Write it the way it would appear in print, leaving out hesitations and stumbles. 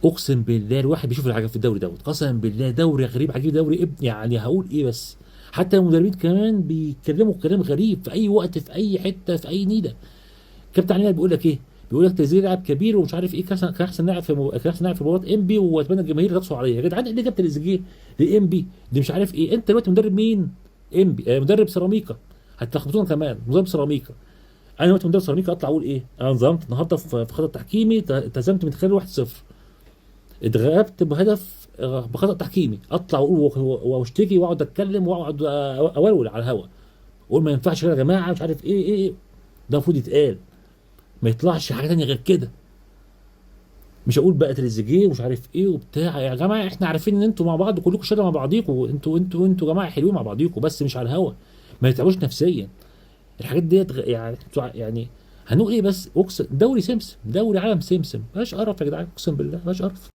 اقسم بالله الواحد بيشوف الحاجه في الدوري دوت، قسما بالله دوري غريب عجيب، دوري ابن يعني هقول ايه بس. حتى المدربين كمان بيتكلموا كلام غريب في اي وقت في اي حته في اي نيله. كابتن علي بيقول لك ايه؟ بيقول لك تريزيجيه لاعب كبير ومش عارف ايه، كان احسن لاعب في كان احسن لاعب في مباراه انبي، واتمنى الجماهير تقسو عليا. يا جدعان ليه جاب تريزيجيه لانبي؟ دي مش عارف ايه. انت دلوقتي مدرب مين؟ انبي مدرب سيراميكا. هتلخبطونا كمان مدرب سيراميكا. انا دلوقتي مدرب سيراميكا اطلع اقول ايه؟ انا نظمت النهارده في خطا تحكيمي، التزمت من خلال 1-0، اتغلبت بهدف بخطا تحكيمي، اطلع اقول واشتكي واقعد اتكلم واقعد اولول على الهوا، اقول ما ينفعش كده يا جماعه مش عارف ايه ايه ايه. ده المفروض يتقال، ما يطلعش حاجه ثانيه غير كده. مش هقول بقى تريزيجيه ومش عارف ايه وبتاع. يا جماعه احنا عارفين ان انتوا مع بعض كلكم شله مع بعضيكم، انتوا جماعه حلوين مع بعضيكم، بس مش على الهوا. ما يتعبوش نفسيا. الحاجات ديت يعني يعني هنقول ايه بس؟ اقسم دوري سمسم، دوري عالم سمسم، مفيهاش قرف يا جدعان، اقسم بالله مفيهاش قرف.